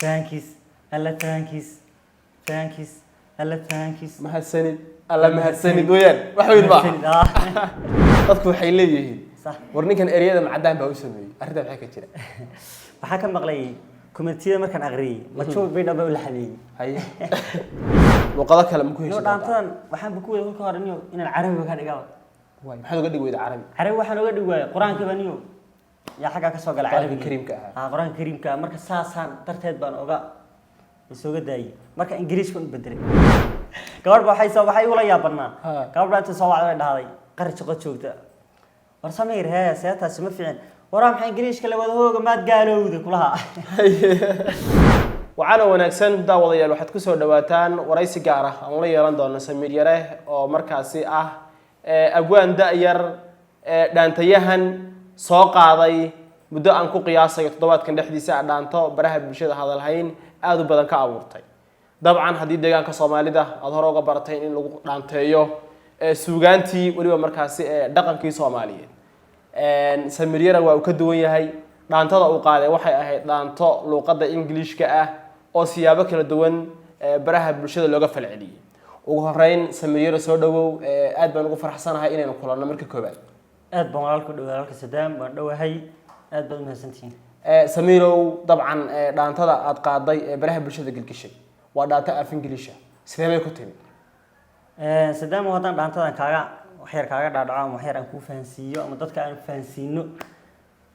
thanks alla thanks alla thanks mahadsanid alla mahadsanid weeyaan wax weyn ma dadku waxay leeyihiin صح war ninkan ereyada macdaan baa u sameeyay arrinta waxay ka jira waxaa ka maqlay commentiyada markaan aqriyay ma joog bay dhaba la xaleeyay haye luqada kale ma ku iyo heshiis dhaantadan waxaan ku weeyay ka horaniyo inaan carabiga ka dhigaa way maxaad uga dhig weyda carabi carabi waxaan uga dhig waayay quraanka baniyo yaa xaga ka soo galay carabi kariimka ah quraanka kariimka marka saasaan darteed baan oga isoo gaday marka ingiriiska u bedelay gabadh waxay ula yaabanaa gabadh inta soo wacday dhahday qari shaqo joogta war sameeyr hee seetaas ma fiicin waraa maxay ingiriiska la wada hooga maad gaalowda kulaha waxaana wanaagsan daawadayaal waxaad ku soo dhawaataan waraysi gaar ah aan la yeelan doono Samiir Yare oo markaasi ah abwaan da'yar dhaantayahan soo qaaday muddo aan ku qiyaasayo toddobaadkan dhexdiisa dhaanto baraha bulshada hadalhayn aad u badan ka abuurtay dabcan haddii deegaanka Soomaalida aad hore uga baratay in lagu dhaanteeyo suugaantii waliba markaasi dhaqankii Soomaaliyeed Samiir Yare waa uu ka duwan yahay dhaantada uu qaaday waxay ahayd dhaanto luqadda Ingiriiska ah oo siyaabo kala duwan baraha bulshada looga falceliyay ugu horeyn Samiir Yare soo dhawow aad baan ugu faraxsanahay inaynu kulanno markii koobaad aad baan walaalku dhawaalka Sadaam baan dhawahay aad baad mahadsantiin Samiirow dabcan dhaantada aad qaaday baraha bulshada galgashay waa dhaanta af Ingiriisha sidee bay ku timi Sadaam wadan dhaantadan kaaga waxyar kaaga dhaadhaco ama waxyar aan ku fahansiiyo ama dadka aan fahansiino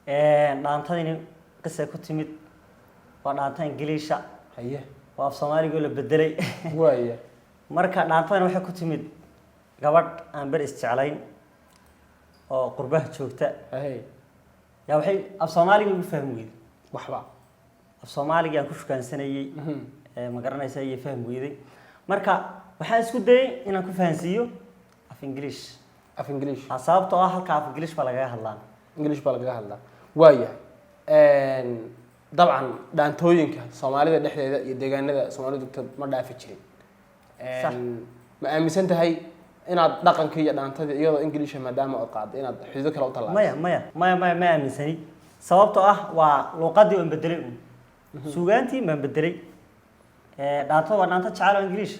dhaantadani qisay ku timid waa dhaanta Ingiriisha haye waa af Soomaaliga la bedelay waaya marka dhaantadan waxay ku timid gabadh aan bar isjeclayn oo qurbaha joogta haye yaa waxay af Soomaaliga ugu fahmiyay waxba af Soomaaliga aan ku shukaansanayay ma garanaysaa iyo faham weeday marka waxaan isku dayay inaan ku fahansiiyo af English sababtoo ah halka af English baa laga hadlaa English baa laga hadlaa waaya dabcan dhaantooyinka Soomaalida dhexdeeda iyo deegaanada Soomaalidu ma dhaafi jirin ma aaminsan tahay inaad dhaqanka iyo dhaantada iyadoo English maadaama aad qaad inaad xiiso kale u talaabto ma aaminsani sababtoo ah waa luqadii oo bedelay suugaantii ma bedelay dhaanto waa dhaanto jacayl English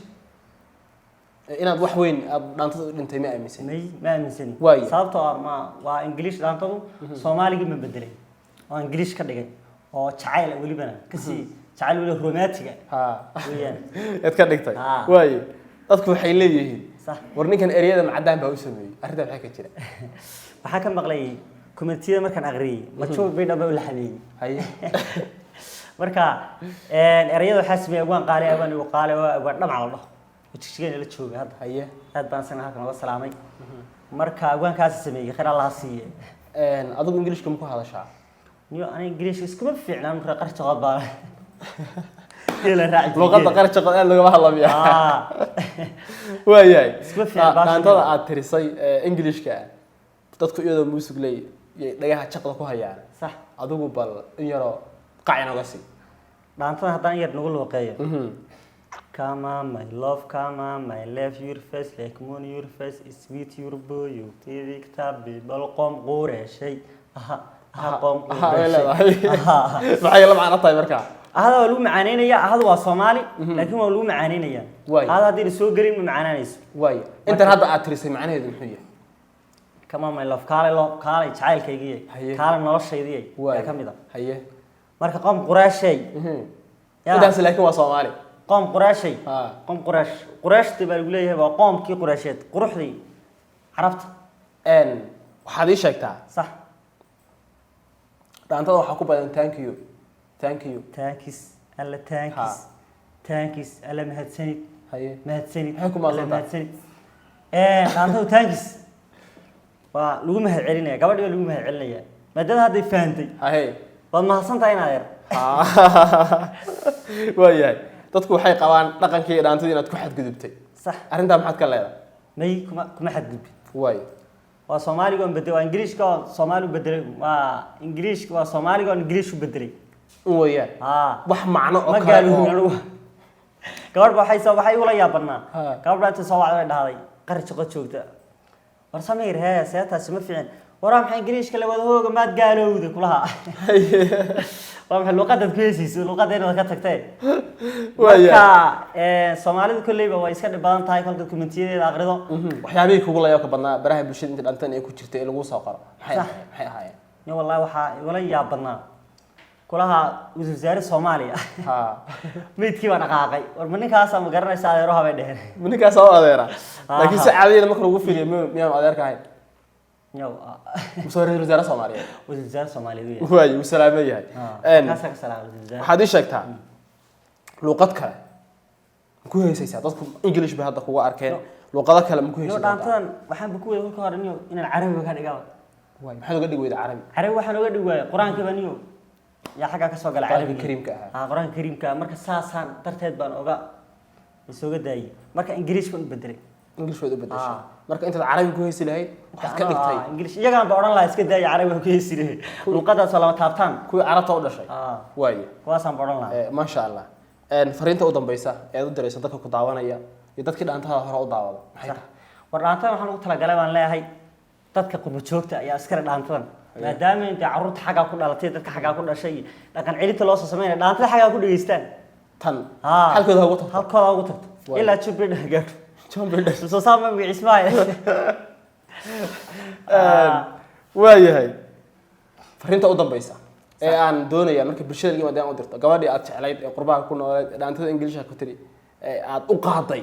inaad wax weyn aad dhaantada u dhintay ma aaminsani ma aaminsani sababtoo ah waa English dhaantadu Soomaaliga ma bedelay oo English ka dhigay oo jacayl walibana kasi jacayl wali romantic weeyaan aad ka dhigtay waaye dadku waxay leeyihiin war ninkan ereyada macdaan baa u sameeyay arrinta waxay ka jira waxaa ka maqlay commentiyada markaan aqriyay ma joog bay dhaba la xaleeyay haye marka ereyada waxa sameeyay waan qaalay waa dhamac la dhaho wajigeen la jooga hadda haye aad baan san halkan uga salaamay marka waan kaas sameeyay khayr Allah siiye adigu Ingiriiska ma ku hadashaa niyo aan Ingiriis iskuma fiicnaan marka qarshi qod baa ila raaci luqadda qarshi qod aad laga hadlayo waayay dhaantada aad tirisay Ingiriiska dadku iyadoo muusig leeyahay dhagaha jaqda ku hayaan sax adigu bal in yaro qacina uga sii dhaantada haddaan yar nagu looqeeyo Come on, my love, come on, my love, your face, like moon, your face is sweet, your boy, you TV كتابي بالقوم قورة شيء قوم maxay la macno tahay marka هذا هو المعانينية هذا هو صومالي لكن هو المعانينية هذا دير سوق قريب من معانيس واي انت هذا اتريسي معناheedu muxuu yahay Come on, my love, kaalay jacaylkaygiye kaalay noloshaydiye waa kamida haye marka qoom quraashay intaas laakiin waa Soomaali قوم قراشي قوم قراش تبى يقول لي هو قوم كي قراشات قروحدي عرفت waxaad ii sheegtaa صح dhaantada waxa ku badan thank you alla thanks alla mahadsanid haye mahadsanid alla mahadsanid dhaantada thanks waa lagu mahad celinaya gabadha lagu mahad celinaya maadaama hadday fahamtay haye waad mahadsantahay inaad yar waayahay dadku waxay qabaan dhaqankii dhaantadii inaad ku xadgudubtay sax arrinta maxaad ka leedahay may kuma xadgudbin way waa Soomaaliga oo bedelay waa Ingiriiska oo Soomaali u bedelay waa Ingiriiska waa Soomaaliga oo Ingiriis u bedelay weeyaan wax macno oo kale gabadh waxay ula yaabanaa gabadh inta soo wacday dhahday qari shaqo joogta war Samiir hee seetaas ma fiicin waraa maxay Ingiriiska la wada hooga maad gaalowda kulaha waa maxay luqadda ku heesiiso luqadeena ka tagtay Waaya. marka Soomaalidu kullayba way iska dhib badan tahay kolka community-yada aqrido waxyaabihii kugu la yaabka badnaa baraha bulshada inta dhantan ay ku jirtay ee lagu soo qoro maxay ahaayeen yo wallahi waxa wala yaab badnaa kulaha wasaarada Soomaaliya ha meedkii baan dhaqaaqay war ma ninkaas ma garanaysaa adeero habay dheheen ninkaas oo adeera laakiin si caadi ah marka lagu fiiriyo miyaan adeerka ahayn yo soo reer wasaarada Soomaaliya wasaarada Soomaaliya way u salaamay yahay kaasa ka salaamay wasaarada waxaad ii sheegtaa luqad kale ku heesaysaa dadku English bay hadda kugu arkeen luqado kale ma ku yo heesaysaa dhaantadan waxaan ku weeyay kolka hore inaan Carabiga ka dhigaa way maxaad uga dhig weyda Carabi Carabi waxaan uga dhigay Quraanka baniyo yaa xaga ka soo galay Carabi kariimka ah Quraanka kariimka marka saasaan darteed baan oga isooga daayay marka Ingiriiska u bedelay English way u bedeshay marka inta Carabi ku heesi lahayd waxaad ka dhigtay English iyaga aan oran lahaa iska daayay Carabiga ku heesi lahayd luqadaas lama taabtaan kuwii Carabta u dhashay way kuwaasaan oran lahaa ma sha Allah fariinta u dambaysa ee u diraysa dadka ku daawanaya iyo dadkii dhaantada hore u daawada maxay tahay war dhaantada waxaan ugu talagalay baan leeyahay dadka qurbo joogta ayaa iskala dhaantadan maadaama inta carruurta xagaa ku dhalatay dadka xagaa ku dhashay dhaqan celinta loo soo sameeyay dhaantada xagaa ku dhageystaan tan halkooda ugu tagto halkooda ugu tagto ilaa Jubbaland gaadho Jubbaland soo saama magaciismaa waayahay fariinta u dambaysa ee aan doonaya marka bulshada laga wadaan u dirto gabadhii aad jeclayd ee qurbaha ku noolayd dhaantada English ku tiri ee aad u qaaday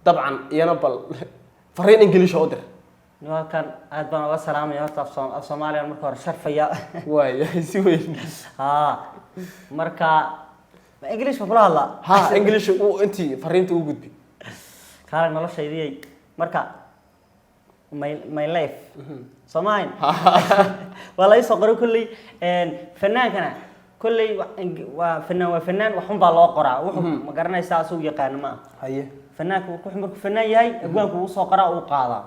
dabcan iyana bal fariin English u dir halkan aad baan uga salaamay horta af Soomaaliya marka hore sharfaya waayahay si weyn marka English ma kula hadlaa English uu intii fariinta u gudbi kaalay noloshaydii marka my life Soomaaliya wala isoo qoro kulli fanaankana kulli waa fanaan waxun baa loo qoraa wuxuu ma garanaysaa soo yaqaan ma haye fanaanku wuxuu markuu fanaan yahay agwaanku uu soo qoraa uu qaadaa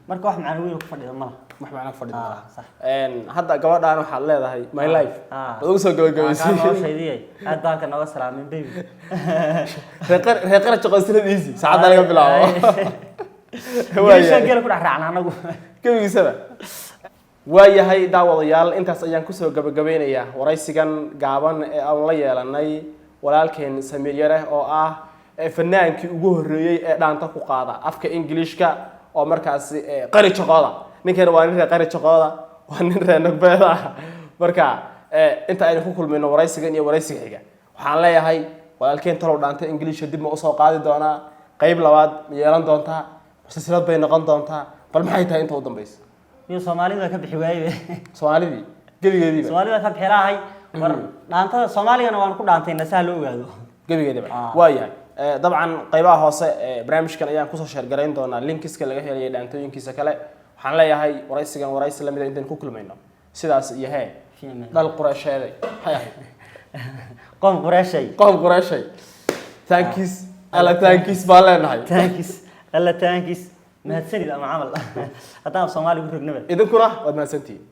marka wax macna weyn ku fadhido ma wax macna ku fadhido ma hadda gabadhaan waxa leedahay my life ugu soo gabagabaysay noloshaydii aad baan ka naga salaamay baby reeqara shaqaysanadiisi saacada laga bilaabo waayahay geel ku dhaxraacna anagu gabigiisaba waayahay daawadayaal intaas ayaan kusoo gabagabeynayaa waraysigan gaaban ee aan la yeelanay walaalkeen Samiir Yare oo ah fanaankii ugu horeeyay ee dhaanta ku qaada afka Ingiriiska oo markaasi qari shaqada ninkan waa nin qari shaqada waa nin reenogbeeda marka inta aynu ku kulmayno waraysigan iyo waraysiga xiga waxaan leeyahay walaalkeen talow dhaanta Ingiriiska dib ma u soo qaadi doonaa qayb labaad ma yeelan doontaa silsilad bay noqon doontaa bal maxay tahay inta u dambaysa iyo Soomaalida ka bixi waayay Soomaalidii gabigeediiba Soomaalida ka bixirahay war dhaantada Soomaaligana waan ku dhaantay nasaa loo ogaado gabigeediiba waayahay dabcan qaybaha hoose ee barnaamijkan ayaan ku soo share gareyn doonaa linkiska laga helay dhaantooyinkiisa kale waxaan leeyahay waraysigan waraysi la mid ah intaan ku kulmayno sidaas iyo hee dal Quraysheeday hay qom Qurayshay thanks alla thanks baaleenahay alla thanks mahadsanid ama amal hadaan Soomaali ku rognaba idinkuna waad mahadsantihiin